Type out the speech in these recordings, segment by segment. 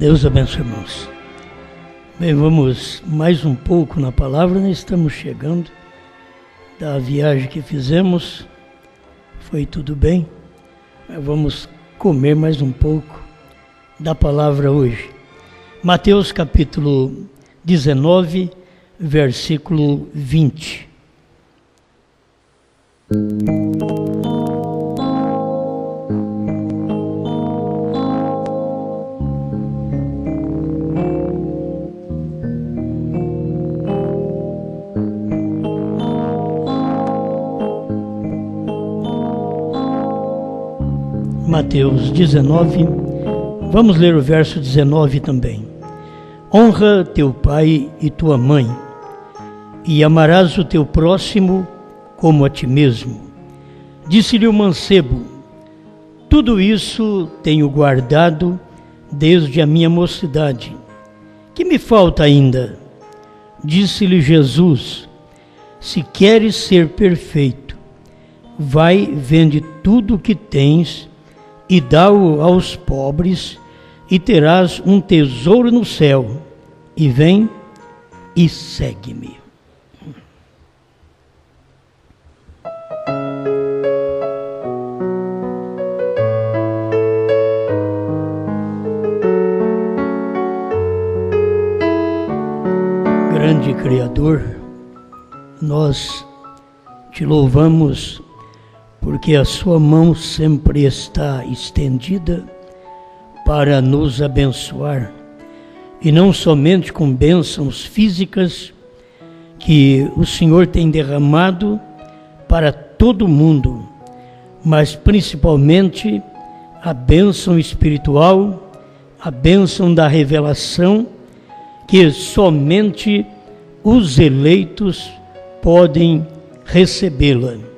Deus abençoe, irmãos. Bem, vamos mais um pouco na palavra, nós estamos chegando da viagem que fizemos, foi tudo bem, mas vamos comer mais um pouco da palavra hoje. Mateus capítulo 19, versículo 20. Mateus 19, vamos ler o verso 19 também. Honra teu pai e tua mãe, e amarás o teu próximo como a ti mesmo. Disse-lhe o mancebo: tudo isso tenho guardado desde a minha mocidade. Que me falta ainda? Disse-lhe Jesus: se queres ser perfeito, vai, vende tudo o que tens e dá-o aos pobres, e terás um tesouro no céu, e vem e segue-me. Grande Criador, nós te louvamos porque a sua mão sempre está estendida para nos abençoar, e não somente com bênçãos físicas que o Senhor tem derramado para todo mundo, mas principalmente a bênção espiritual, a bênção da revelação, que somente os eleitos podem recebê-la.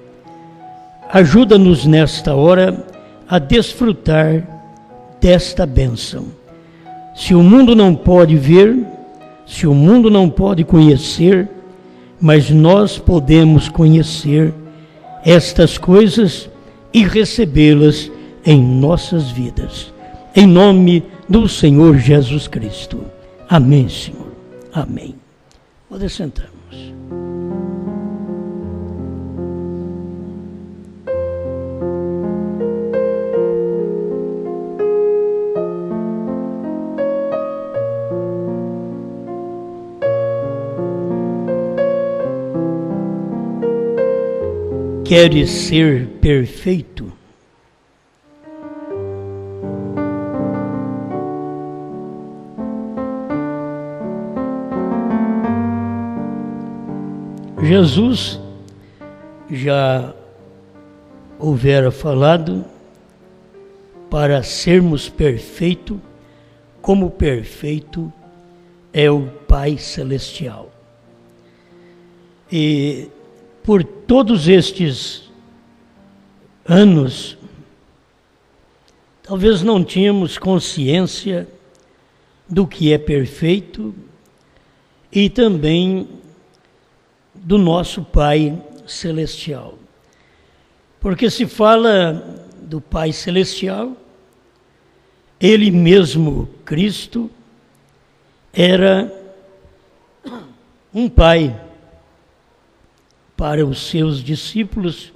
Ajuda-nos nesta hora a desfrutar desta bênção. Se o mundo não pode ver, se o mundo não pode conhecer, mas nós podemos conhecer estas coisas e recebê-las em nossas vidas. Em nome do Senhor Jesus Cristo. Amém, Senhor. Amém. Pode sentarmos. Queres ser perfeito? Jesus já houvera falado para sermos perfeitos, como perfeito é o Pai Celestial. E por todos estes anos, talvez não tínhamos consciência do que é perfeito e também do nosso Pai Celestial. Porque se fala do Pai Celestial, Ele mesmo, Cristo, era um Pai. Para os seus discípulos,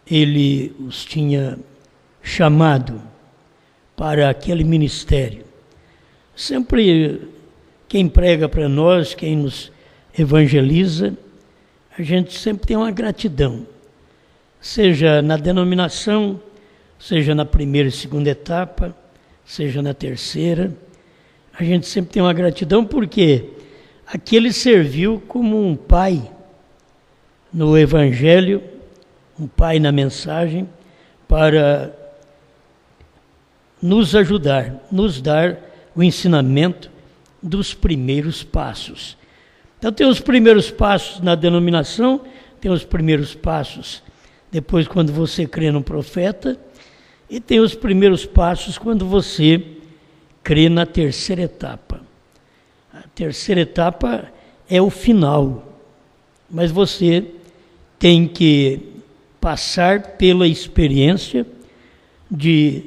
Ele os tinha chamado para aquele ministério. Sempre quem prega para nós, quem nos evangeliza, a gente sempre tem uma gratidão, seja na denominação, seja na primeira e segunda etapa, seja na terceira, a gente sempre tem uma gratidão porque aquele serviu como um pai no Evangelho, um pai na mensagem, para nos ajudar, nos dar o ensinamento dos primeiros passos. Então tem os primeiros passos na denominação, tem os primeiros passos depois quando você crê no profeta, e tem os primeiros passos quando você crê na terceira etapa. A terceira etapa é o final, mas você tem que passar pela experiência de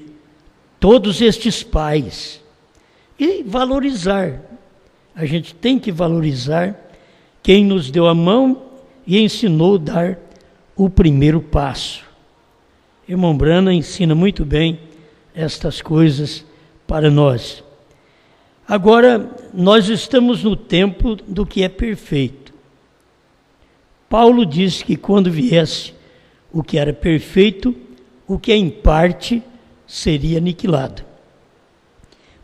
todos estes pais e valorizar. A gente tem que valorizar quem nos deu a mão e ensinou a dar o primeiro passo. Irmão Brana ensina muito bem estas coisas para nós. Agora, nós estamos no tempo do que é perfeito. Paulo disse que quando viesse o que era perfeito, o que é em parte seria aniquilado.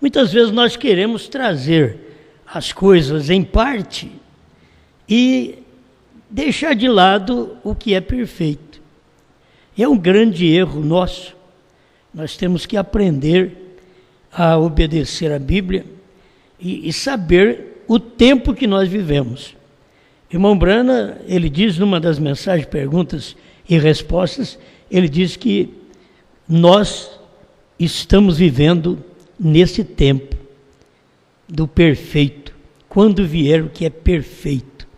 Muitas vezes nós queremos trazer as coisas em parte e deixar de lado o que é perfeito. É um grande erro nosso. Nós temos que aprender a obedecer a Bíblia e saber o tempo que nós vivemos. Irmão Brana, ele diz numa das mensagens, perguntas e respostas, ele diz que nós estamos vivendo nesse tempo do perfeito, quando vier o que é perfeito.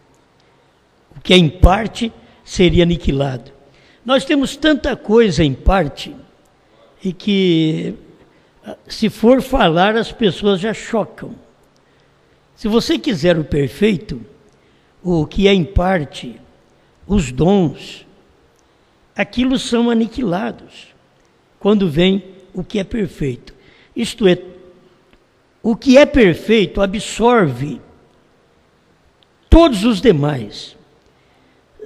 O que é em parte seria aniquilado. Nós temos tanta coisa em parte e que, se for falar, as pessoas já chocam. Se você quiser o perfeito, o que é em parte, os dons, aquilo são aniquilados quando vem o que é perfeito. Isto é, o que é perfeito absorve todos os demais.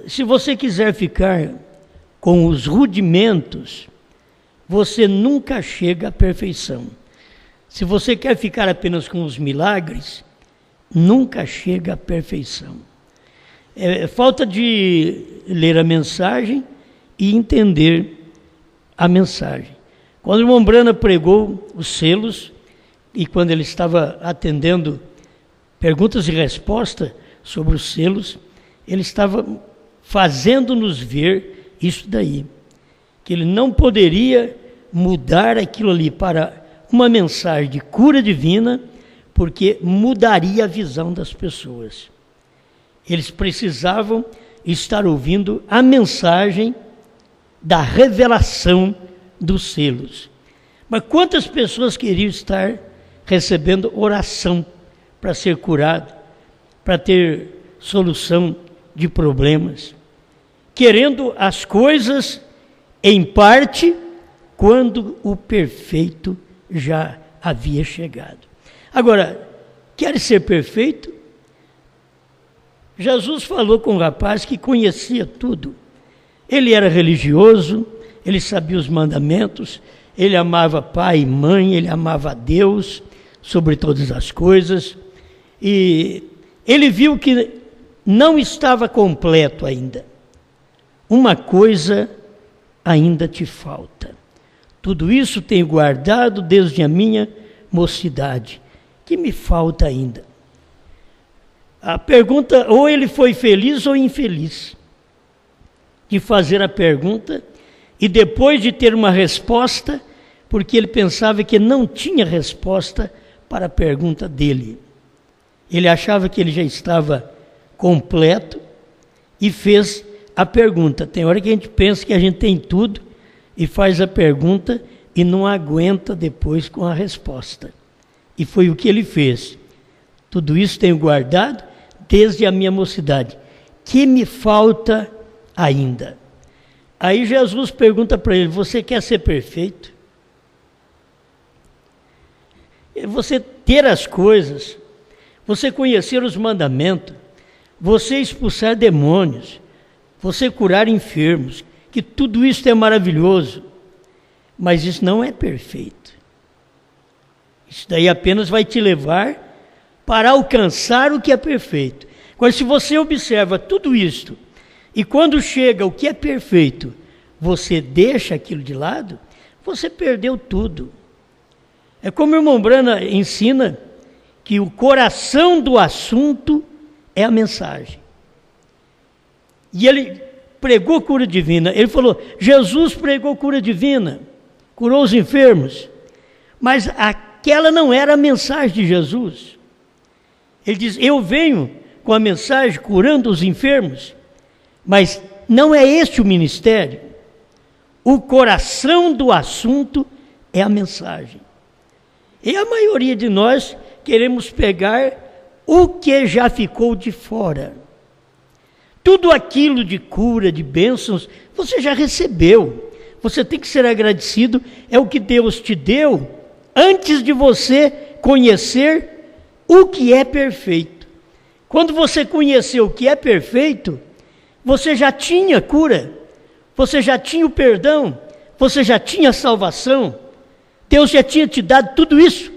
Se você quiser ficar com os rudimentos, você nunca chega à perfeição. Se você quer ficar apenas com os milagres, nunca chega à perfeição. É falta de ler a mensagem e entender a mensagem. Quando o irmão Brana pregou os selos, e quando ele estava atendendo perguntas e respostas sobre os selos, ele estava fazendo-nos ver isso daí, que ele não poderia mudar aquilo ali para uma mensagem de cura divina, porque mudaria a visão das pessoas. Eles precisavam estar ouvindo a mensagem da revelação dos selos. Mas quantas pessoas queriam estar recebendo oração para ser curado, para ter solução de problemas, querendo as coisas em parte, quando o perfeito já havia chegado. Agora, quer ser perfeito? Jesus falou com um rapaz que conhecia tudo. Ele era religioso, ele sabia os mandamentos, ele amava pai e mãe, ele amava a Deus sobre todas as coisas, e ele viu que não estava completo ainda. Uma coisa ainda te falta. Tudo isso tenho guardado desde a minha mocidade. Que me falta ainda? A pergunta, ou ele foi feliz ou infeliz de fazer a pergunta e depois de ter uma resposta, porque ele pensava que não tinha resposta para a pergunta dele. Ele achava que ele já estava completo e fez a pergunta. Tem hora que a gente pensa que a gente tem tudo e faz a pergunta e não aguenta depois com a resposta. E foi o que ele fez. Tudo isso tenho guardado desde a minha mocidade. Que me falta ainda? Aí Jesus pergunta para ele: você quer ser perfeito? Você ter as coisas, você conhecer os mandamentos, você expulsar demônios, você curar enfermos, que tudo isso é maravilhoso, mas isso não é perfeito. Isso daí apenas vai te levar para alcançar o que é perfeito. Agora, se você observa tudo isto, e quando chega o que é perfeito, você deixa aquilo de lado, você perdeu tudo. É como o irmão Brana ensina que o coração do assunto é a mensagem. E ele pregou cura divina. Ele falou, Jesus pregou cura divina, curou os enfermos, mas aquela não era a mensagem de Jesus. Ele diz, eu venho com a mensagem curando os enfermos, mas não é este o ministério. O coração do assunto é a mensagem. E a maioria de nós queremos pegar o que já ficou de fora. Tudo aquilo de cura, de bênçãos, você já recebeu. Você tem que ser agradecido, é o que Deus te deu, antes de você conhecer o que é perfeito. Quando você conheceu o que é perfeito, você já tinha cura, você já tinha o perdão, você já tinha a salvação, Deus já tinha te dado tudo isso.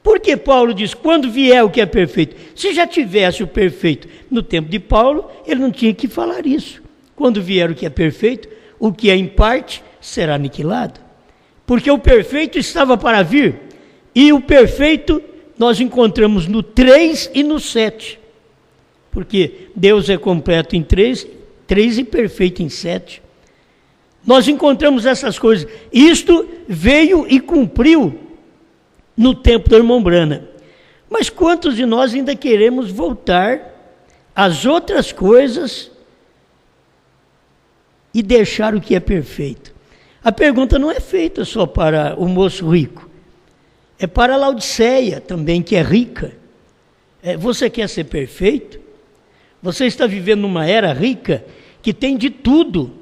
Por que Paulo diz, quando vier o que é perfeito? Se já tivesse o perfeito no tempo de Paulo, ele não tinha que falar isso. Quando vier o que é perfeito, o que é em parte será aniquilado. Porque o perfeito estava para vir. E o perfeito nós encontramos no 3 e no 7. Porque Deus é completo em 3 e perfeito em 7. Nós encontramos essas coisas. Isto veio e cumpriu no tempo do irmão Branham. Mas quantos de nós ainda queremos voltar às outras coisas e deixar o que é perfeito? A pergunta não é feita só para o moço rico, é para a Laodiceia também, que é rica. Você quer ser perfeito? Você está vivendo numa era rica que tem de tudo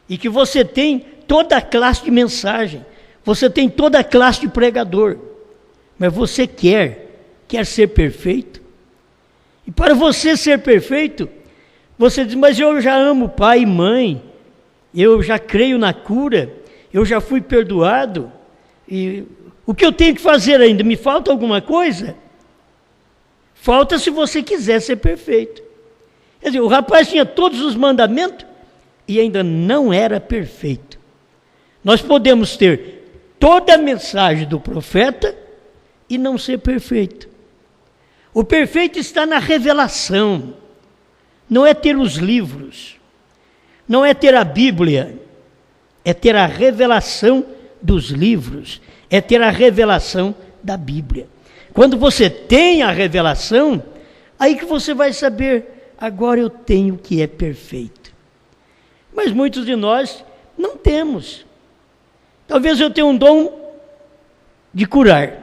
e que você tem toda a classe de mensagem, você tem toda a classe de pregador, mas você quer ser perfeito? E para você ser perfeito, você diz, mas eu já amo pai e mãe, eu já creio na cura, eu já fui perdoado, e o que eu tenho que fazer ainda? Me falta alguma coisa? Falta se você quiser ser perfeito. Quer dizer, o rapaz tinha todos os mandamentos e ainda não era perfeito. Nós podemos ter toda a mensagem do profeta e não ser perfeito. O perfeito está na revelação. Não é ter os livros, não é ter a Bíblia, é ter a revelação dos livros, é ter a revelação da Bíblia. Quando você tem a revelação, aí que você vai saber, agora eu tenho o que é perfeito. Mas muitos de nós não temos. Talvez eu tenha um dom de curar,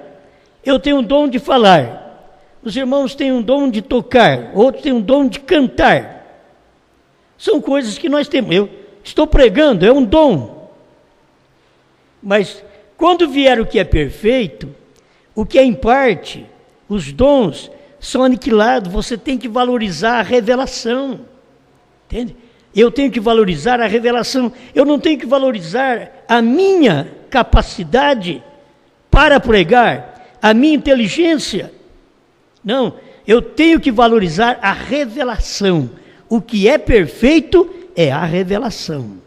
eu tenho um dom de falar, os irmãos têm um dom de tocar, outros têm um dom de cantar. São coisas que nós temos. Eu estou pregando, é um dom. Mas quando vier o que é perfeito, o que é em parte, os dons são aniquilados. Você tem que valorizar a revelação. Entende? Eu tenho que valorizar a revelação. Eu não tenho que valorizar a minha capacidade para pregar, a minha inteligência. Não, eu tenho que valorizar a revelação. O que é perfeito é a revelação.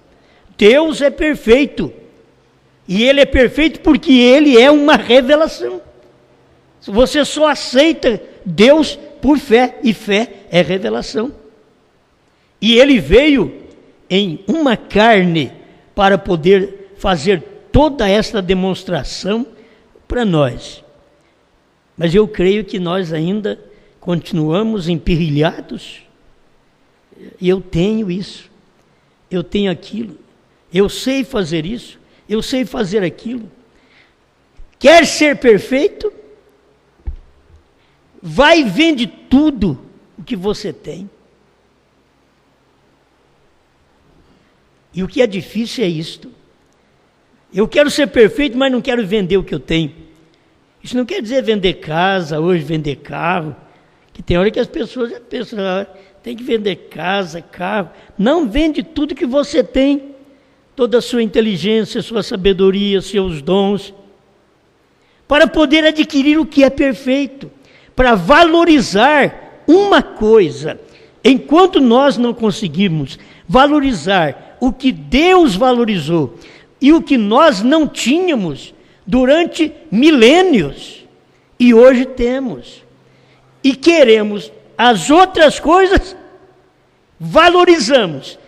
Deus é perfeito. E Ele é perfeito porque Ele é uma revelação. Você só aceita Deus por fé, e fé é revelação. E Ele veio em uma carne para poder fazer toda esta demonstração para nós. Mas eu creio que nós ainda continuamos empirrilhados. E eu tenho isso, eu tenho aquilo, eu sei fazer isso, eu sei fazer aquilo. Quer ser perfeito? Vai e vende tudo o que você tem. E o que é difícil é isto. Eu quero ser perfeito, mas não quero vender o que eu tenho. Isso não quer dizer vender casa, hoje vender carro, que tem hora que as pessoas já pensam, tem que vender casa, carro. Não, vende tudo que você tem, toda a sua inteligência, sua sabedoria, seus dons, para poder adquirir o que é perfeito, para valorizar uma coisa. Enquanto nós não conseguimos valorizar o que Deus valorizou e o que nós não tínhamos durante milênios, e hoje temos, e queremos as outras coisas, valorizamos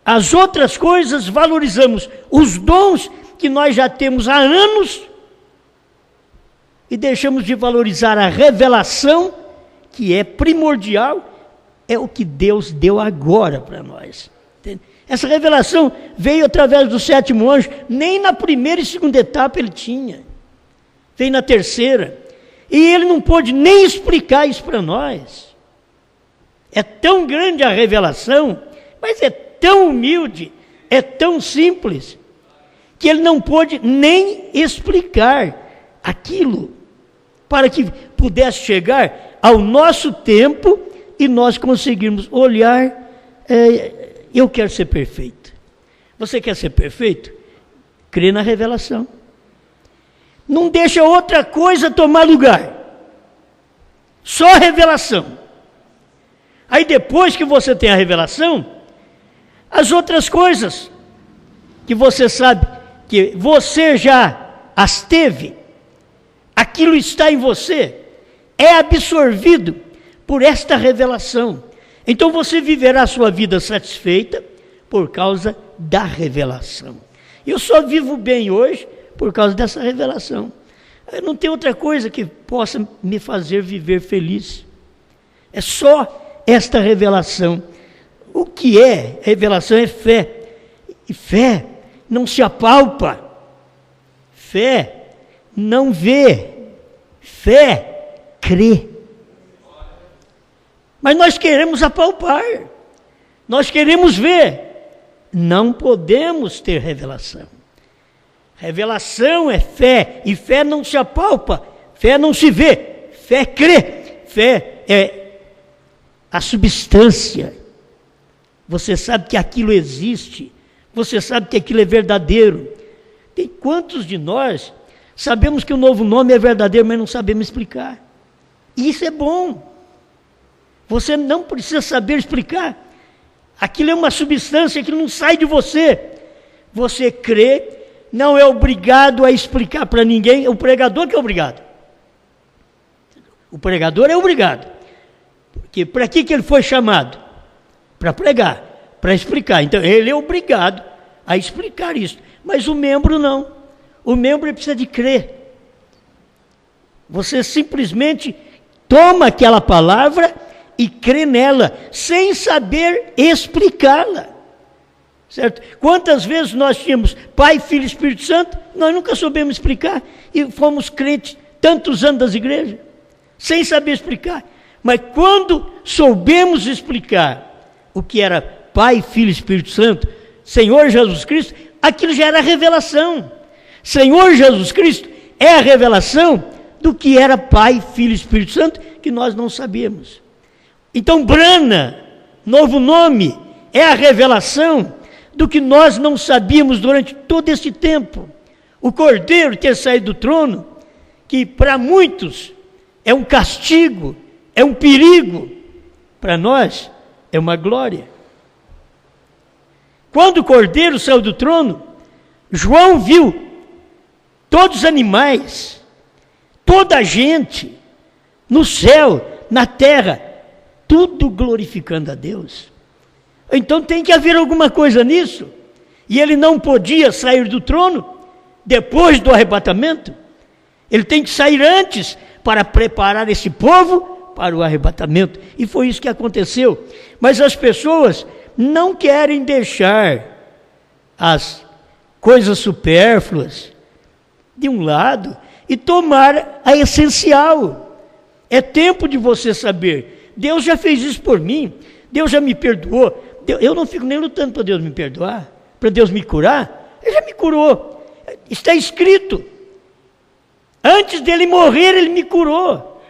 as outras coisas, valorizamos os dons que nós já temos há anos, e deixamos de valorizar a revelação, que é primordial, é o que Deus deu agora para nós. Entende? Essa revelação veio através do sétimo anjo, nem na primeira e segunda etapa ele tinha. vem na terceira, e ele não pôde nem explicar isso para nós. É tão grande a revelação, mas é tão humilde, é tão simples, que ele não pôde nem explicar aquilo, para que pudesse chegar ao nosso tempo e nós conseguirmos olhar. Eu quero ser perfeito. Você quer ser perfeito? Crê na revelação. Não deixa outra coisa tomar lugar. Só a revelação. Aí depois que você tem a revelação, as outras coisas que você sabe que você já as teve, aquilo está em você, é absorvido por esta revelação. Então você viverá a sua vida satisfeita por causa da revelação. Eu só vivo bem hoje por causa dessa revelação. Não tem outra coisa que possa me fazer viver feliz. É só esta revelação. O que é revelação? É fé. E fé não se apalpa. Fé não vê. Fé crê. Mas nós queremos apalpar. Nós queremos ver. Não podemos ter revelação. Revelação é fé, e fé não se apalpa, fé não se vê, fé crê, fé é a substância. Você sabe que aquilo existe, você sabe que aquilo é verdadeiro. Tem quantos de nós sabemos que o novo nome é verdadeiro, mas não sabemos explicar? E isso é bom. Você não precisa saber explicar. Aquilo é uma substância que não sai de você. Você crê, não é obrigado a explicar para ninguém. O pregador que é obrigado. O pregador é obrigado. Porque para que ele foi chamado? Para pregar, para explicar. Então ele é obrigado a explicar isso. Mas o membro não. O membro precisa de crer. Você simplesmente toma aquela palavra e crê nela, sem saber explicá-la. Certo? Quantas vezes nós tínhamos Pai, Filho e Espírito Santo, nós nunca soubemos explicar, e fomos crentes tantos anos das igrejas, sem saber explicar. Mas quando soubemos explicar o que era Pai, Filho e Espírito Santo, Senhor Jesus Cristo, aquilo já era revelação. Senhor Jesus Cristo é a revelação do que era Pai, Filho e Espírito Santo, que nós não sabíamos. Então, Brana, novo nome, é a revelação do que nós não sabíamos durante todo esse tempo. O Cordeiro ter saído do trono, que para muitos é um castigo, é um perigo, para nós é uma glória. Quando o Cordeiro saiu do trono, João viu todos os animais, toda a gente, no céu, na terra, tudo glorificando a Deus. Então tem que haver alguma coisa nisso. E ele não podia sair do trono depois do arrebatamento. Ele tem que sair antes para preparar esse povo para o arrebatamento. E foi isso que aconteceu. Mas as pessoas não querem deixar as coisas supérfluas de um lado e tomar a essencial. É tempo de você saber. Deus já fez isso por mim, Deus já me perdoou. Eu não fico nem lutando para Deus me perdoar, para Deus me curar. Ele já me curou, está escrito. Antes dele morrer, ele me curou.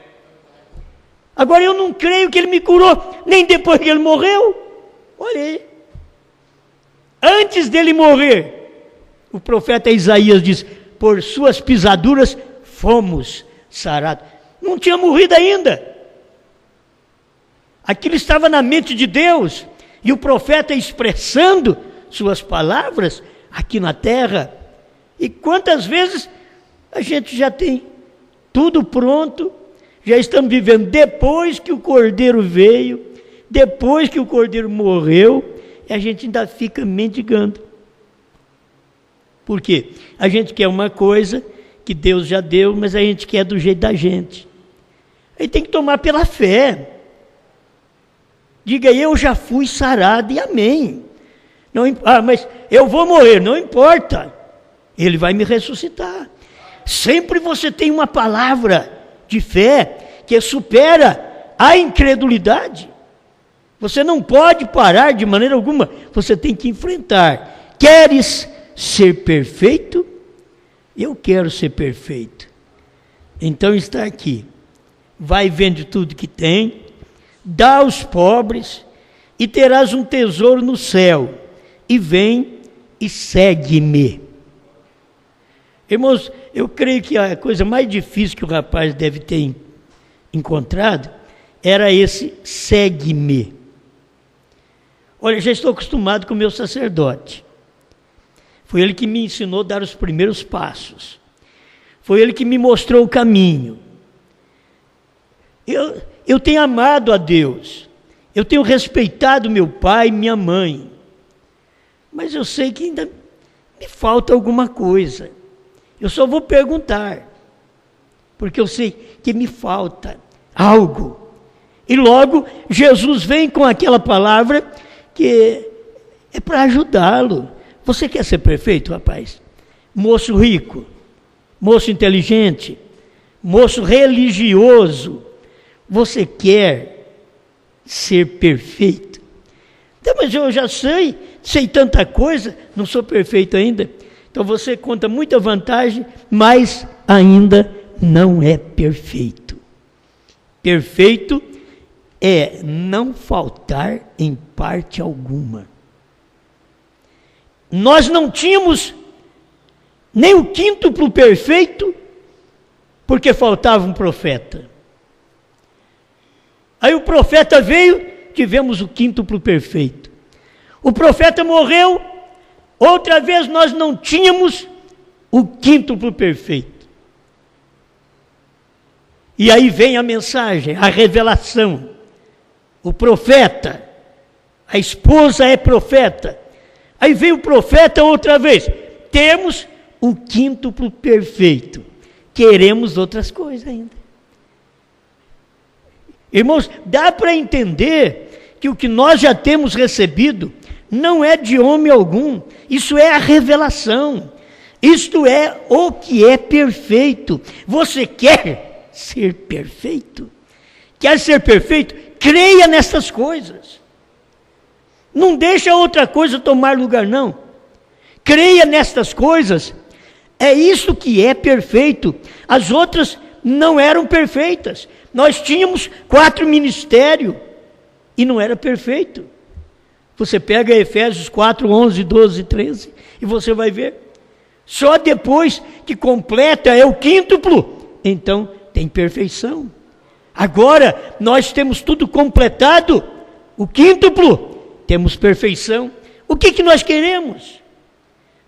Agora eu não creio que ele me curou, nem depois que ele morreu. Olha aí. Antes dele morrer, o profeta Isaías diz: por suas pisaduras fomos sarados. Não tinha morrido ainda. Aquilo estava na mente de Deus, e o profeta expressando suas palavras aqui na terra. E quantas vezes a gente já tem tudo pronto, já estamos vivendo depois que o Cordeiro veio, depois que o Cordeiro morreu, e a gente ainda fica mendigando. Por quê? A gente quer uma coisa que Deus já deu, mas a gente quer do jeito da gente. Aí tem que tomar pela fé. Diga: eu já fui sarado, e amém. Não, mas eu vou morrer, não importa. Ele vai me ressuscitar. sempre você tem uma palavra de fé que supera a incredulidade. Você não pode parar de maneira alguma, você tem que enfrentar. Queres ser perfeito? Eu quero ser perfeito. Então está aqui. Vai vende tudo que tem, dá aos pobres, e terás um tesouro no céu. E vem e segue-me. Irmãos, eu creio que a coisa mais difícil que o rapaz deve ter encontrado era esse segue-me. Olha, já estou acostumado com o meu sacerdote. Foi ele que me ensinou a dar os primeiros passos. Foi ele que me mostrou o caminho. Eu tenho amado a Deus. Eu tenho respeitado meu pai e minha mãe. Mas eu sei que ainda me falta alguma coisa. Eu só vou perguntar. Porque eu sei que me falta algo. E logo Jesus vem com aquela palavra que é para ajudá-lo. Você quer ser perfeito, rapaz? Moço rico, moço inteligente, moço religioso, você quer ser perfeito? Então, mas eu já sei tanta coisa, não sou perfeito ainda. Então você conta muita vantagem, mas ainda não é perfeito. Perfeito é não faltar em parte alguma. Nós não tínhamos nem o quíntuplo perfeito, porque faltava um profeta. Aí o profeta veio, tivemos o quíntuplo perfeito. O profeta morreu, outra vez nós não tínhamos o quíntuplo perfeito. E aí vem a mensagem, a revelação. O profeta, a esposa é profeta. Aí vem o profeta outra vez. Temos o quíntuplo perfeito. Queremos outras coisas ainda. Irmãos, dá para entender que o que nós já temos recebido não é de homem algum. Isso é a revelação. Isto é o que é perfeito. Você quer ser perfeito? Quer ser perfeito? Creia nessas coisas. Não deixa outra coisa tomar lugar, não. Creia nestas coisas. É isso que é perfeito. As outras não eram perfeitas. Nós tínhamos 4 ministérios e não era perfeito. Você pega Efésios 4, 11, 12, 13 e você vai ver. Só depois que completa é o quíntuplo, então tem perfeição. Agora nós temos tudo completado, o quíntuplo, temos perfeição. O que nós queremos?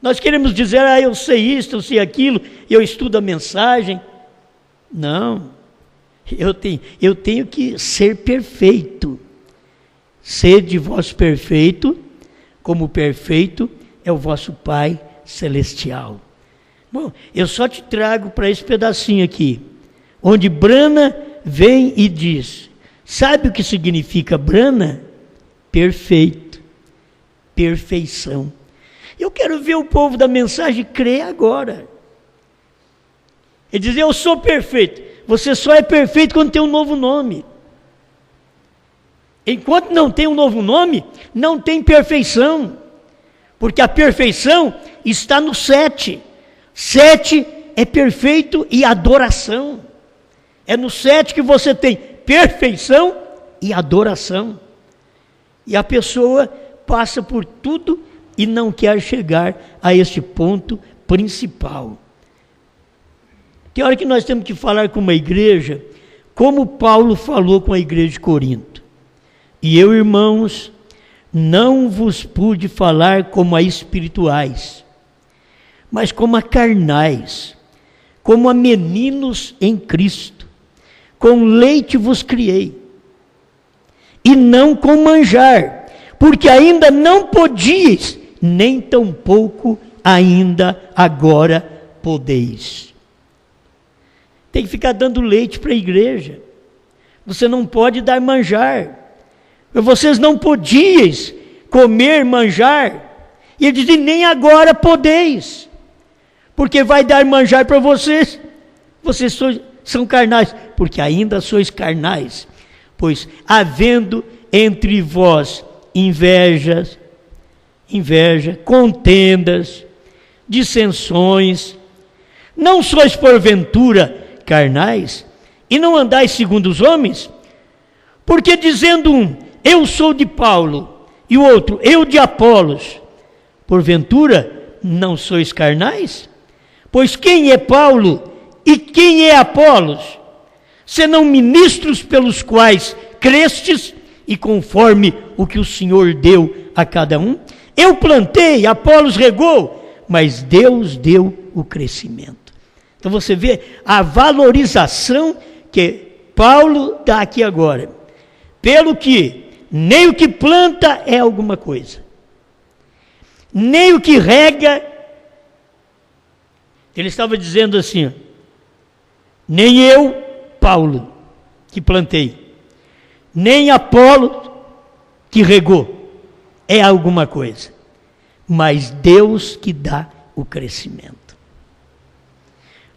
Nós queremos dizer, eu sei isso, eu sei aquilo, eu estudo a mensagem. Não, eu tenho que ser perfeito. Sede vós perfeito, como perfeito é o vosso Pai Celestial. Bom, eu só te trago para esse pedacinho aqui, onde Brana vem e diz, sabe o que significa Brana? Perfeito, perfeição. Eu quero ver o povo da mensagem crer agora. Ele diz, eu sou perfeito. Você só é perfeito quando tem um novo nome. Enquanto não tem um novo nome, não tem perfeição. Porque a perfeição está no 7. 7 é perfeito e adoração. É no 7 que você tem perfeição e adoração. E a pessoa passa por tudo e não quer chegar a este ponto principal. Tem hora que nós temos que falar com uma igreja, como Paulo falou com a igreja de Corinto. E eu, irmãos, não vos pude falar como a espirituais, mas como a carnais, como a meninos em Cristo. Com leite vos criei, e não com manjar, porque ainda não podíeis, nem tampouco ainda agora podeis. Tem que ficar dando leite para a igreja. Você não pode dar manjar. Vocês não podíeis comer manjar. E ele diz, nem agora podeis. porque vai dar manjar para vocês. Vocês são carnais, porque ainda sois carnais. Pois havendo entre vós inveja, contendas, dissensões, não sois porventura carnais, e não andais segundo os homens? Porque dizendo um, eu sou de Paulo, e o outro, eu de Apolos, porventura não sois carnais? Pois quem é Paulo e quem é Apolos, senão ministros pelos quais crestes, e conforme o que o Senhor deu a cada um? Eu plantei, Apolos regou, mas Deus deu o crescimento. Então você vê a valorização que Paulo dá aqui agora. Pelo que nem o que planta é alguma coisa, nem o que rega. Ele estava dizendo assim, nem eu, Paulo, que plantei, nem Apolo, que regou, é alguma coisa, mas Deus que dá o crescimento.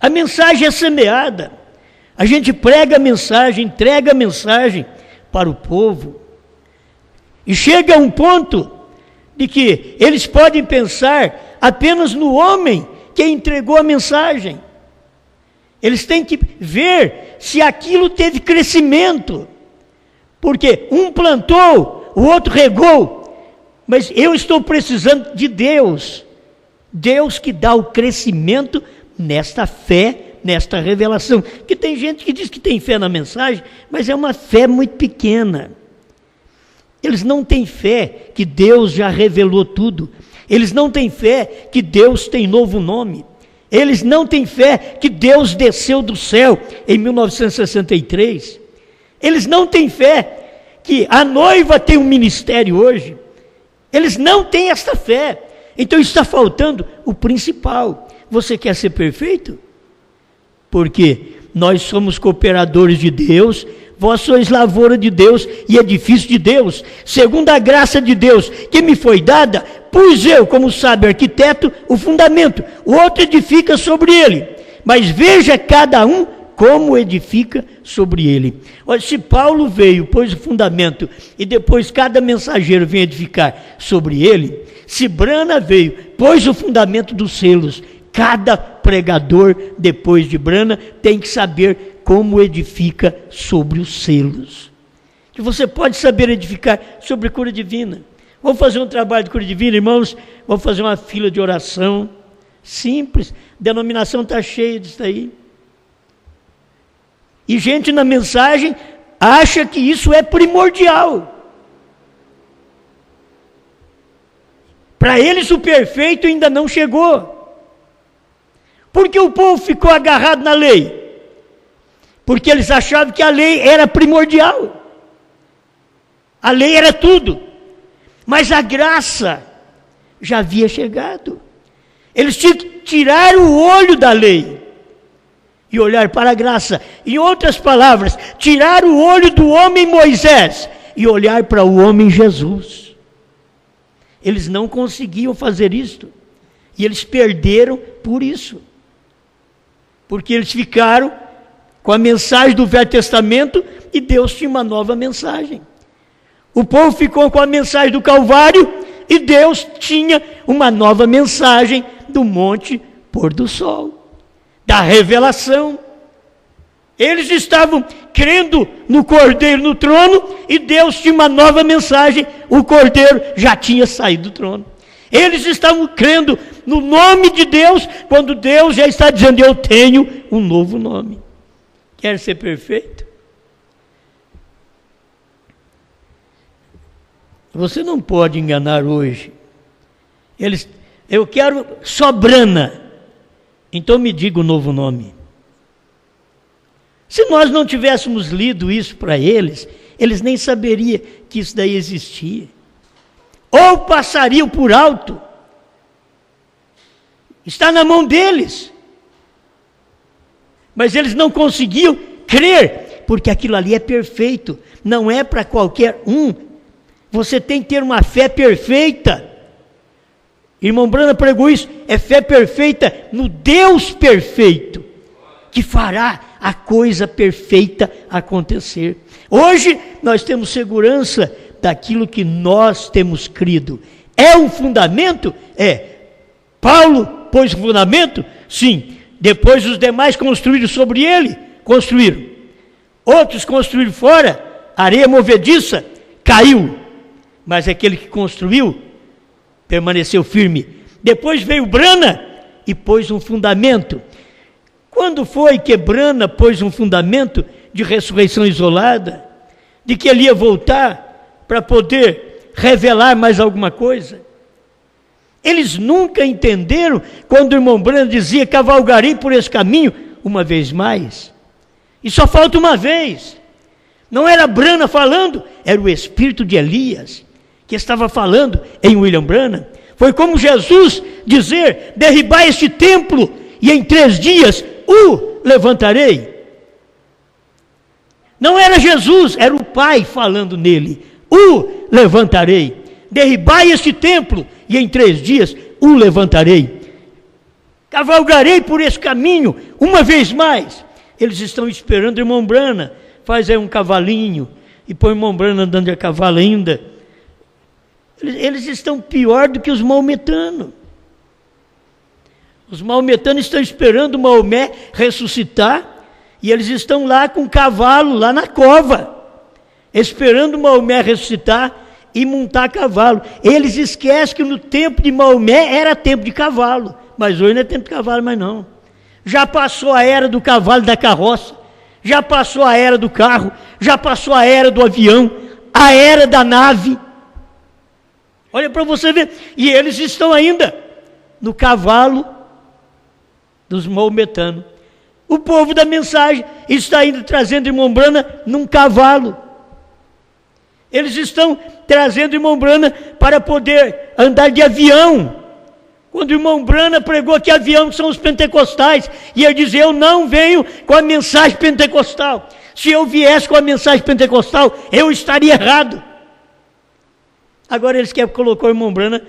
A mensagem é semeada, a gente prega a mensagem, entrega a mensagem para o povo, e chega a um ponto de que eles podem pensar apenas no homem que entregou a mensagem. Eles têm que ver se aquilo teve crescimento, porque um plantou, o outro regou, mas eu estou precisando de Deus, Deus que dá o crescimento nesta fé, nesta revelação. Que tem gente que diz que tem fé na mensagem, mas é uma fé muito pequena. Eles não têm fé que Deus já revelou tudo. Eles não têm fé que Deus tem novo nome. Eles não têm fé que Deus desceu do céu em 1963. Eles não têm fé que a noiva tem um ministério hoje. Eles não têm esta fé. Então está faltando o principal. Você quer ser perfeito? Porque nós somos cooperadores de Deus, vós sois lavoura de Deus e edifício de Deus, segundo a graça de Deus que me foi dada, pus eu, como sábio arquiteto, o fundamento, o outro edifica sobre ele, mas veja cada um como edifica sobre ele. Olha, se Paulo veio, pôs o fundamento, e depois cada mensageiro vem edificar sobre ele, se Brana veio, pôs o fundamento dos selos, cada pregador, depois de Brana, tem que saber como edifica sobre os selos. Que você pode saber edificar sobre cura divina. Vamos fazer um trabalho de cura divina, irmãos? Vamos fazer uma fila de oração simples. Denominação está cheia disso aí. E gente na mensagem acha que isso é primordial. Para eles o perfeito ainda não chegou. Porque o povo ficou agarrado na lei? Porque eles achavam que a lei era primordial. A lei era tudo. Mas a graça já havia chegado. Eles tinham que tirar o olho da lei e olhar para a graça. Em outras palavras, tirar o olho do homem Moisés e olhar para o homem Jesus. Eles não conseguiam fazer isto. E eles perderam por isso. Porque eles ficaram com a mensagem do Velho Testamento e Deus tinha uma nova mensagem. O povo ficou com a mensagem do Calvário e Deus tinha uma nova mensagem do Monte Pôr do Sol, da revelação. Eles estavam crendo no Cordeiro no trono e Deus tinha uma nova mensagem, o Cordeiro já tinha saído do trono. Eles estavam crendo no nome de Deus, quando Deus já está dizendo, eu tenho um novo nome. Quer ser perfeito? Você não pode enganar hoje. Eu quero só Brana, então me diga o novo nome. Se nós não tivéssemos lido isso para eles, eles nem saberiam que isso daí existia. Ou passariam por alto. Está na mão deles. Mas eles não conseguiam crer, porque aquilo ali é perfeito, não é para qualquer um. Você tem que ter uma fé perfeita. Irmão Brana pregou isso, é fé perfeita no Deus perfeito, que fará a coisa perfeita acontecer. Hoje nós temos segurança daquilo que nós temos crido. É um fundamento? É. Paulo pôs o fundamento? Sim. Depois os demais construíram sobre ele? Construíram. Outros construíram fora, areia movediça, caiu. Mas aquele que construiu, permaneceu firme. Depois veio Brana e pôs um fundamento. Quando foi que Brana pôs um fundamento de ressurreição isolada? De que ele ia voltar para poder revelar mais alguma coisa? Eles nunca entenderam quando o irmão Brana dizia: cavalgarei por esse caminho uma vez mais. E só falta uma vez. Não era Brana falando, era o espírito de Elias que estava falando em William Branham. Foi como Jesus dizer: derribai este templo e em 3 dias o levantarei. Não era Jesus, era o Pai falando nele: o levantarei. Derribai este templo e em 3 dias o levantarei. Cavalgarei por esse caminho uma vez mais. Eles estão esperando o irmão Branham. Faz aí um cavalinho e põe o irmão Branham andando de cavalo ainda. Eles estão pior do que os maometanos. Os maometanos estão esperando o Maomé ressuscitar e eles estão lá com o cavalo, lá na cova, esperando o Maomé ressuscitar e montar cavalo. Eles esquecem que no tempo de Maomé era tempo de cavalo, mas hoje não é tempo de cavalo mais não. Já passou a era do cavalo e da carroça, já passou a era do carro, já passou a era do avião, a era da nave. Olha para você ver, e eles estão ainda no cavalo dos maometanos. O povo da mensagem está indo trazendo irmão Branham num cavalo. Eles estão trazendo irmão Branham para poder andar de avião. Quando o irmão Branham pregou que avião são os pentecostais, e ele dizia: eu não venho com a mensagem pentecostal. Se eu viesse com a mensagem pentecostal, eu estaria errado. Agora eles querem colocar o irmão Branham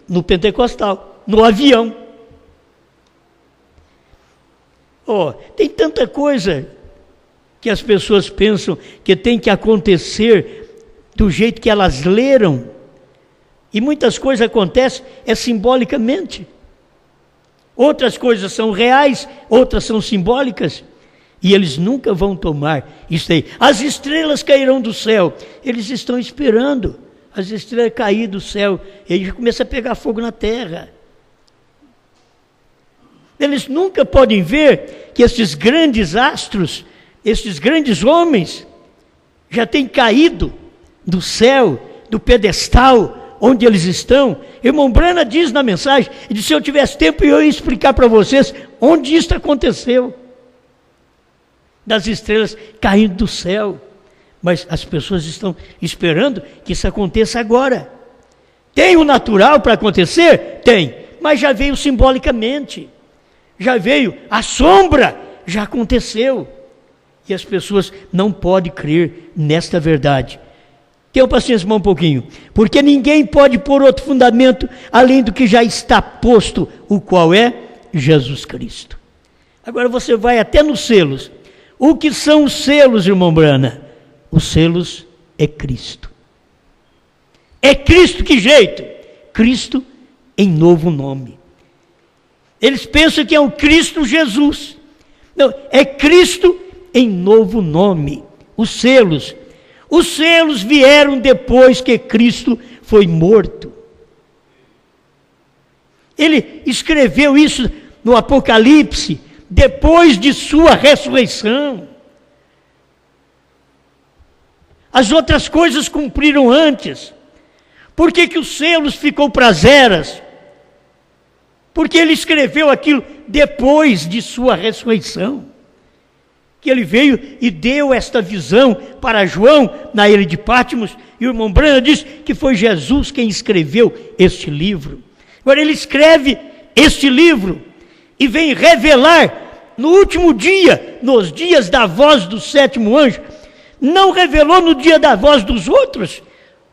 no pentecostal, no avião. Tem tanta coisa que as pessoas pensam que tem que acontecer do jeito que elas leram, e muitas coisas acontecem simbolicamente. Outras coisas são reais, outras são simbólicas, e eles nunca vão tomar isso aí. As estrelas cairão do céu, eles estão esperando as estrelas cair do céu, e aí começa a pegar fogo na terra. Eles nunca podem ver que esses grandes astros, esses grandes homens, já têm caído do céu, do pedestal onde eles estão. Irmão Branham diz na mensagem, e disse: se eu tivesse tempo eu ia explicar para vocês onde isso aconteceu, das estrelas caindo do céu. Mas as pessoas estão esperando que isso aconteça agora. Tem o natural para acontecer? Tem, mas já veio simbolicamente. Já veio, a sombra já aconteceu, e as pessoas não podem crer nesta verdade. Tenham paciência um pouquinho, porque ninguém pode pôr outro fundamento além do que já está posto, o qual é Jesus Cristo. Agora você vai até nos selos. O que são os selos, irmão Branham? Os selos é Cristo. É Cristo que jeito? Cristo em novo nome. Eles pensam que é o Cristo Jesus. Não, é Cristo em novo nome. Os selos vieram depois que Cristo foi morto. Ele escreveu isso no Apocalipse, depois de sua ressurreição. As outras coisas cumpriram antes. Por que os selos ficou para as eras? Porque ele escreveu aquilo depois de sua ressurreição. Que ele veio e deu esta visão para João na ilha de Patmos, e o irmão Branham disse que foi Jesus quem escreveu este livro. Agora ele escreve este livro e vem revelar no último dia, nos dias da voz do 7º anjo. Não revelou no dia da voz dos outros,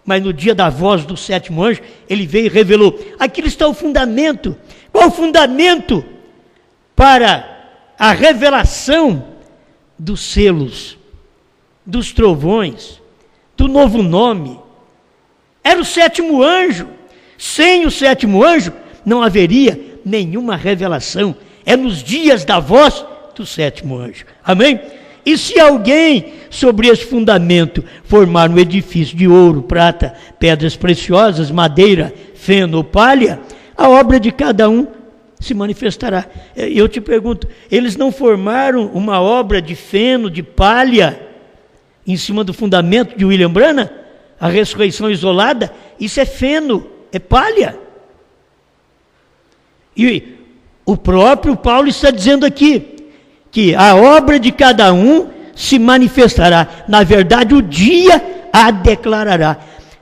mas no dia da voz do sétimo anjo, ele veio e revelou. Aquilo está o fundamento. Qual o fundamento para a revelação dos selos, dos trovões, do novo nome? Era o sétimo anjo. Sem o sétimo anjo, não haveria nenhuma revelação. É nos dias da voz do sétimo anjo. Amém? E se alguém, sobre esse fundamento, formar um edifício de ouro, prata, pedras preciosas, madeira, feno ou palha, a obra de cada um se manifestará. Eu te pergunto, eles não formaram uma obra de feno, de palha, em cima do fundamento de William Branham? A ressurreição isolada, isso é feno, é palha. E o próprio Paulo está dizendo aqui, que a obra de cada um se manifestará. Na verdade, o dia a declarará.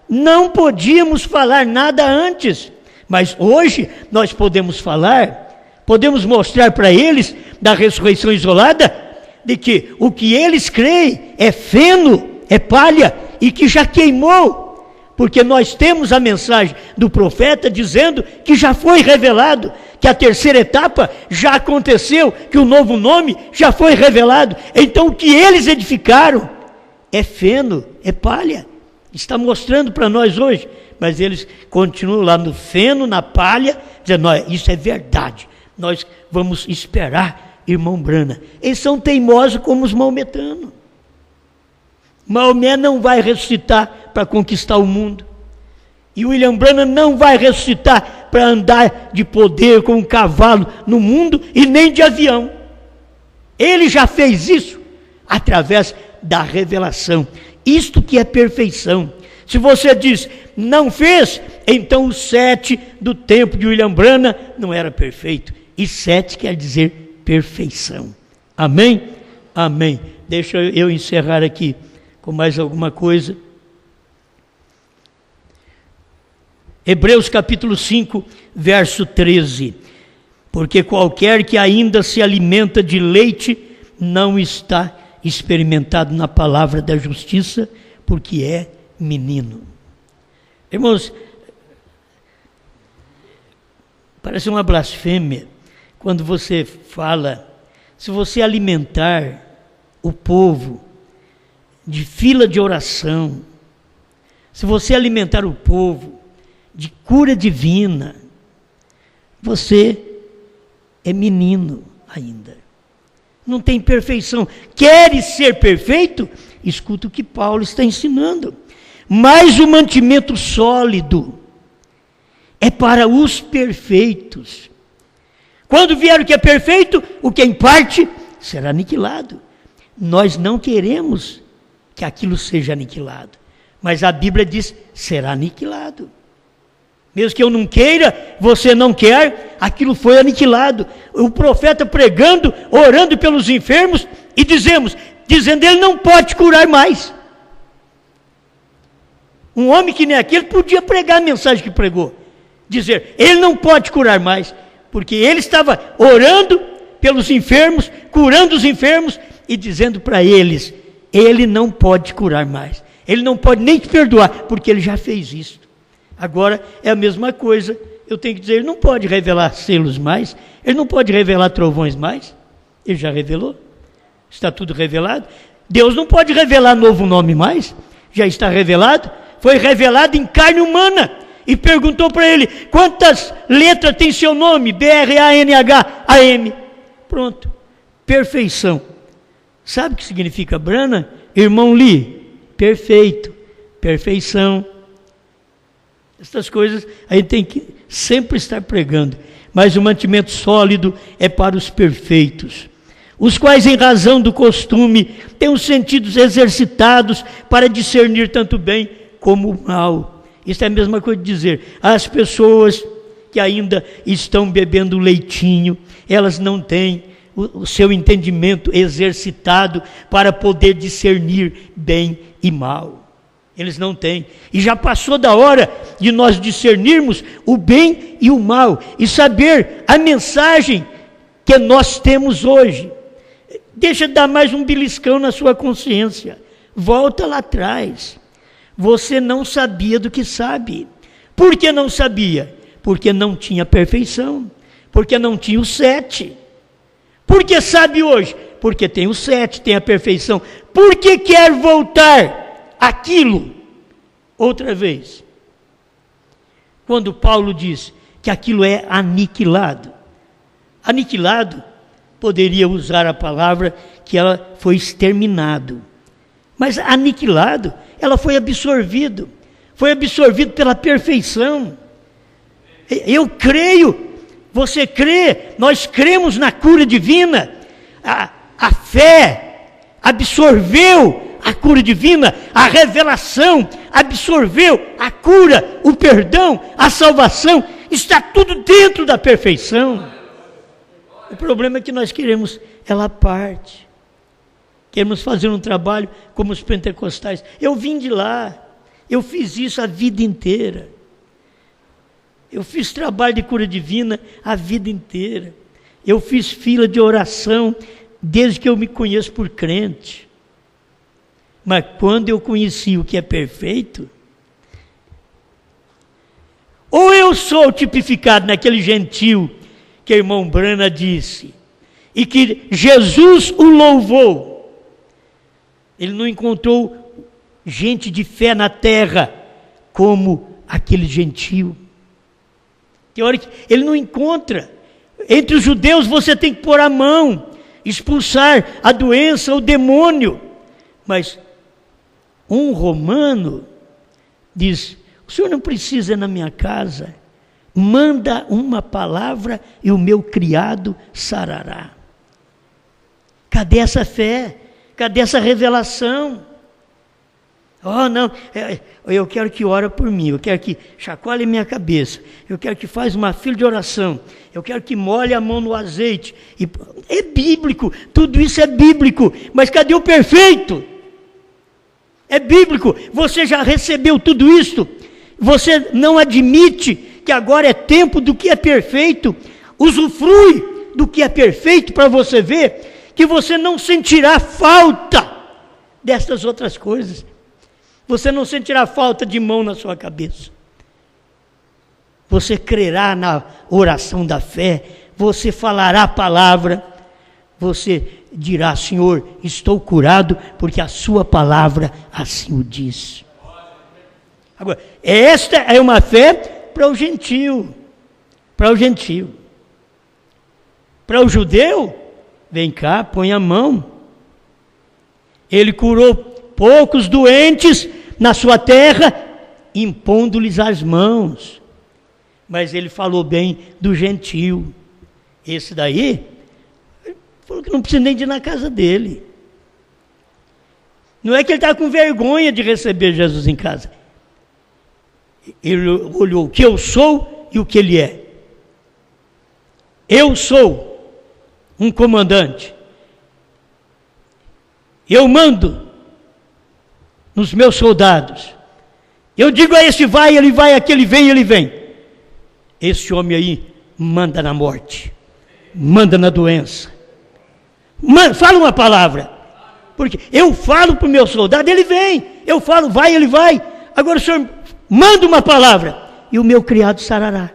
Não podíamos falar nada antes, mas hoje nós podemos falar, podemos mostrar para eles, da ressurreição isolada, de que o que eles creem é feno, é palha, e que já queimou, porque nós temos a mensagem do profeta dizendo que já foi revelado, que a terceira etapa já aconteceu, que o novo nome já foi revelado. Então o que eles edificaram é feno, é palha. Está mostrando para nós hoje, mas eles continuam lá no feno, na palha, dizendo, isso é verdade, nós vamos esperar, irmão Branham. Eles são teimosos como os maometanos. Maomé não vai ressuscitar para conquistar o mundo. E William Branham não vai ressuscitar para andar de poder com um cavalo no mundo e nem de avião. Ele já fez isso através da revelação. Isto que é perfeição. Se você diz, não fez, então o 7 do tempo de William Branham não era perfeito. E 7 quer dizer perfeição. Amém? Amém. Deixa eu encerrar aqui com mais alguma coisa. Hebreus capítulo 5, verso 13. Porque qualquer que ainda se alimenta de leite não está experimentado na palavra da justiça, porque é menino. Irmãos, parece uma blasfêmia quando você fala, se você alimentar o povo de fila de oração, se você alimentar o povo de cura divina, você é menino ainda. Não tem perfeição. Queres ser perfeito? Escuta o que Paulo está ensinando. Mas o mantimento sólido é para os perfeitos. Quando vier o que é perfeito, o que é em parte será aniquilado. Nós não queremos que aquilo seja aniquilado, mas a Bíblia diz, será aniquilado. Mesmo que eu não queira, você não quer, aquilo foi aniquilado. O profeta pregando, orando pelos enfermos e dizendo, ele não pode curar mais. Um homem que nem aquele podia pregar a mensagem que pregou, dizer, ele não pode curar mais, porque ele estava orando pelos enfermos, curando os enfermos e dizendo para eles, ele não pode curar mais, ele não pode nem te perdoar, porque ele já fez isso. Agora é a mesma coisa, eu tenho que dizer, ele não pode revelar selos mais, ele não pode revelar trovões mais, ele já revelou, está tudo revelado. Deus não pode revelar novo nome mais, já está revelado, foi revelado em carne humana, e perguntou para ele, quantas letras tem seu nome? B-R-A-N-H-A-M. Pronto, perfeição. Sabe o que significa Branham? Irmão Lee, perfeito, perfeição. Essas coisas a gente tem que sempre estar pregando. Mas o mantimento sólido é para os perfeitos, os quais, em razão do costume, têm os sentidos exercitados para discernir tanto bem como o mal. Isso é a mesma coisa de dizer, as pessoas que ainda estão bebendo leitinho, elas não têm o seu entendimento exercitado para poder discernir bem e mal. Eles não têm. E já passou da hora de nós discernirmos o bem e o mal e saber a mensagem que nós temos hoje. Deixa de dar mais um beliscão na sua consciência. Volta lá atrás. você não sabia do que sabe. Por que não sabia? Porque não tinha perfeição, porque não tinha o 7. Por que sabe hoje? Porque tem o 7, tem a perfeição. Por que quer voltar aquilo outra vez? Quando Paulo diz que aquilo é aniquilado. Aniquilado, poderia usar a palavra que ela foi exterminado. Mas aniquilado, ela foi absorvido pela perfeição. Eu creio, você crê, nós cremos na cura divina. A fé absorveu a cura divina, a revelação absorveu a cura, o perdão, a salvação, está tudo dentro da perfeição. O problema é que nós queremos ela à parte. Queremos fazer um trabalho como os pentecostais. Eu vim de lá, eu fiz isso a vida inteira. Eu fiz trabalho de cura divina a vida inteira. Eu fiz fila de oração desde que eu me conheço por crente. Mas quando eu conheci o que é perfeito, ou eu sou tipificado naquele gentil que o irmão Brana disse, e que Jesus o louvou. Ele não encontrou gente de fé na terra como aquele gentil. Tem hora que ele não encontra. Entre os judeus você tem que pôr a mão, expulsar a doença, o demônio. Mas um romano diz, o senhor não precisa ir na minha casa, manda uma palavra e o meu criado sarará. Cadê essa fé? Cadê essa revelação? Oh, não, eu quero que ore por mim, eu quero que chacoalhe minha cabeça, eu quero que faça uma fila de oração, eu quero que molhe a mão no azeite. É bíblico, tudo isso é bíblico, mas cadê o perfeito? É bíblico, você já recebeu tudo isso, você não admite que agora é tempo do que é perfeito, usufrui do que é perfeito para você ver que você não sentirá falta destas outras coisas. Você não sentirá falta de mão na sua cabeça. Você crerá na oração da fé, você falará a palavra, você dirá, Senhor, estou curado, porque a sua palavra assim o diz. Agora, esta é uma fé para o gentil. Para o gentil. Para o judeu, vem cá, põe a mão. Ele curou poucos doentes na sua terra, impondo-lhes as mãos. Mas ele falou bem do gentil. Esse daí, falou que não precisa nem de ir na casa dele. Não é que ele está com vergonha de receber Jesus em casa. Ele olhou o que eu sou e o que ele é. Eu sou um comandante. Eu mando nos meus soldados. Eu digo a esse vai, ele vai, aquele vem, ele vem. Esse homem aí manda na morte, manda na doença. Fala uma palavra. Porque eu falo para o meu soldado, ele vem. Eu falo, vai, ele vai. Agora o senhor manda uma palavra e o meu criado sarará.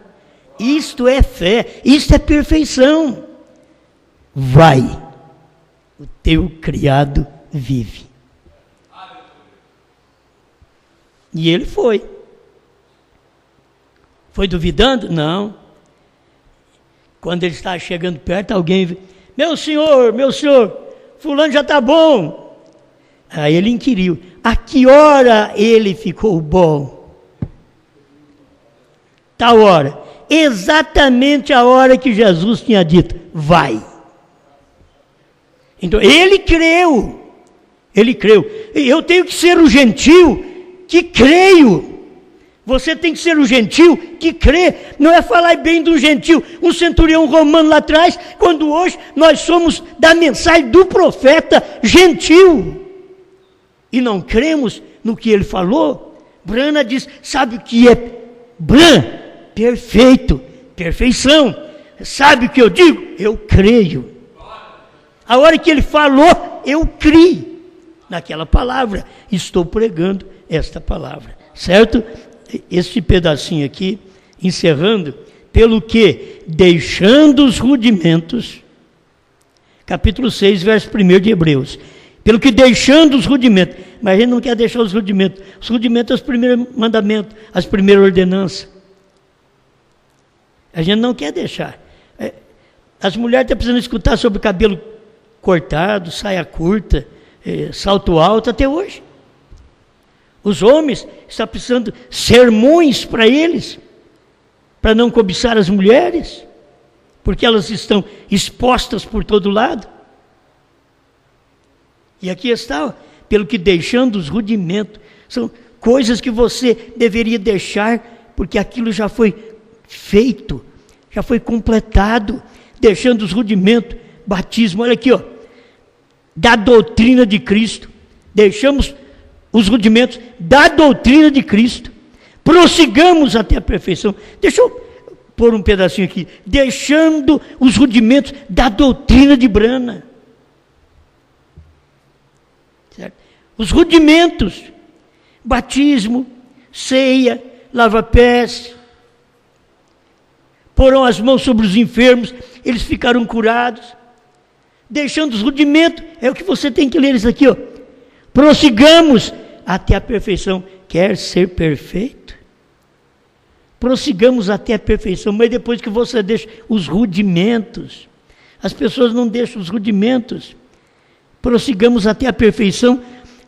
Isto é fé, isto é perfeição. Vai, o teu criado vive. E ele foi. Foi duvidando? Não. Quando ele estava chegando perto, alguém, meu senhor, fulano já está bom. Aí ele inquiriu, a que hora ele ficou bom? Tal hora. Exatamente a hora que Jesus tinha dito, vai. Então, ele creu. Eu tenho que ser o gentil que creio. Você tem que ser o gentil que crê. Não é falar bem do gentil, um centurião romano lá atrás, quando hoje nós somos da mensagem do profeta gentil. E não cremos no que ele falou. Brana diz, sabe o que é Bran? Perfeito, perfeição. Sabe o que eu digo? Eu creio. A hora que ele falou, eu criei naquela palavra. Estou pregando esta palavra, certo? Este pedacinho aqui, encerrando, pelo que, deixando os rudimentos, capítulo 6, verso 1 de Hebreus, pelo que deixando os rudimentos, mas a gente não quer deixar os rudimentos são os primeiros mandamentos, as primeiras ordenanças, a gente não quer deixar. As mulheres estão precisando escutar sobre cabelo cortado, saia curta, salto alto até hoje. Os homens estão precisando sermões para eles, para não cobiçar as mulheres, porque elas estão expostas por todo lado. E aqui está, pelo que deixando os rudimentos, são coisas que você deveria deixar, porque aquilo já foi feito, já foi completado, deixando os rudimentos, batismo, olha aqui, ó, da doutrina de Cristo, deixamos os rudimentos da doutrina de Cristo, prossigamos até a perfeição. Deixa eu pôr um pedacinho aqui, deixando os rudimentos da doutrina de Brana, certo? Os rudimentos, batismo, ceia, lava-pés, porão as mãos sobre os enfermos, eles ficaram curados, deixando os rudimentos, é o que você tem que ler isso aqui, ó. Prossigamos até a perfeição. Quer ser perfeito? Prossigamos até a perfeição, mas depois que você deixa os rudimentos, as pessoas não deixam os rudimentos, prossigamos até a perfeição,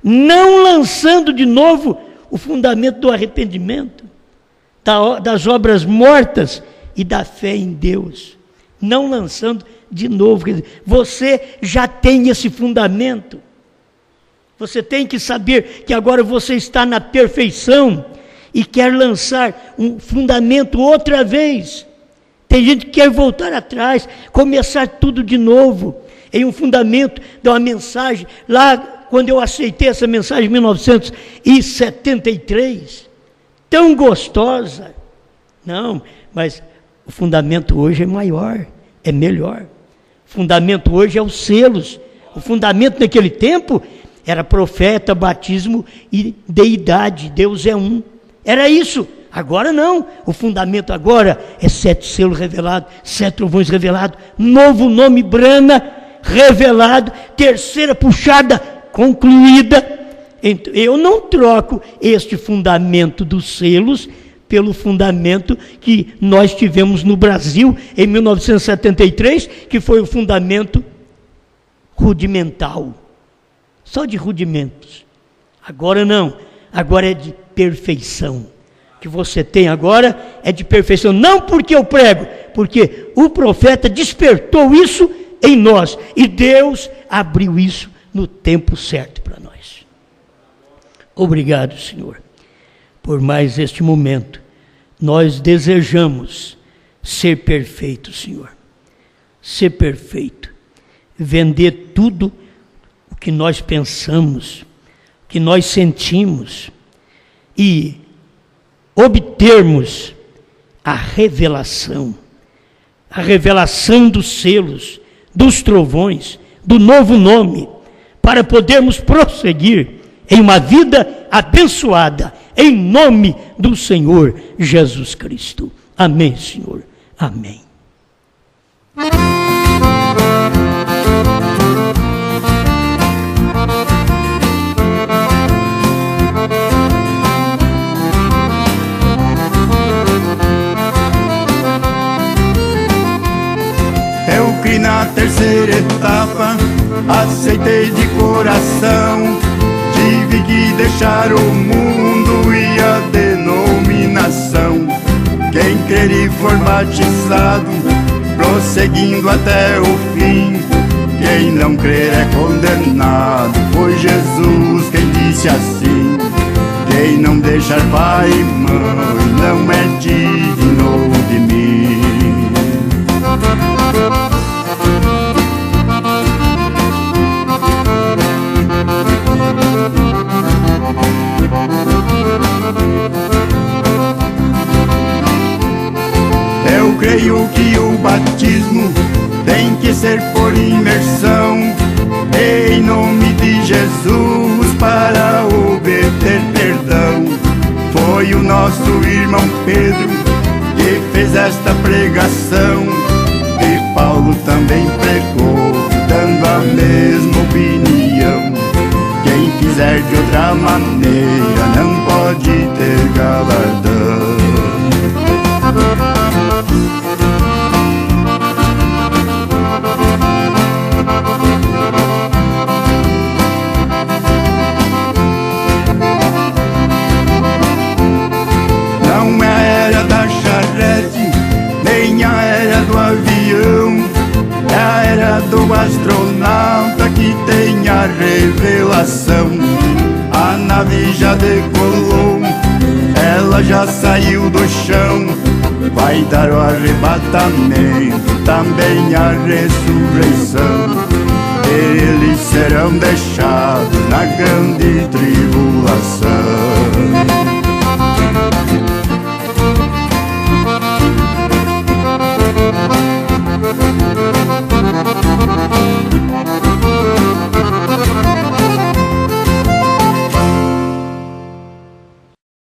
não lançando de novo o fundamento do arrependimento, das obras mortas e da fé em Deus, não lançando de novo. Quer dizer, você já tem esse fundamento, você tem que saber que agora você está na perfeição e quer lançar um fundamento outra vez. Tem gente que quer voltar atrás, começar tudo de novo, em um fundamento de uma mensagem, lá quando eu aceitei essa mensagem em 1973, tão gostosa. Não, mas o fundamento hoje é maior, é melhor. O fundamento hoje é os selos. O fundamento naquele tempo era profeta, batismo e deidade. Deus é um. Era isso. Agora não. O fundamento agora é 7 selos revelados, 7 trovões revelados, novo nome Brana revelado, terceira puxada concluída. Eu não troco este fundamento dos selos pelo fundamento que nós tivemos no Brasil em 1973, que foi o fundamento rudimental, só de rudimentos. Agora não, agora é de perfeição. O que você tem agora é de perfeição, não porque eu prego, porque o profeta despertou isso em nós, e Deus abriu isso no tempo certo para nós. Obrigado, Senhor, por mais este momento. Nós desejamos ser perfeito, Senhor, ser perfeito, vender tudo o que nós pensamos, o que nós sentimos, e obtermos a revelação dos selos, dos trovões, do novo nome, para podermos prosseguir em uma vida abençoada, em nome do Senhor Jesus Cristo. Amém, Senhor. Amém. Eu que na terceira etapa aceitei de coração, tive que deixar o mundo e a denominação. Quem crer e for batizado, prosseguindo até o fim, quem não crer é condenado. Foi Jesus quem disse assim: quem não deixar pai e mãe não é digno de mim. Eu creio que o batismo tem que ser por imersão, em nome de Jesus, para obter perdão. Foi o nosso irmão Pedro que fez esta pregação, e Paulo também pregou, dando a mesma opinião. Quem fizer de outra maneira não pode ter galardão. Não é a era da charrete, nem a era do avião, é a era do astronauta que tem a revelação. A nave já decolou, ela já saiu do chão, vai dar o arrebatamento, também a ressurreição. Eles serão deixados na grande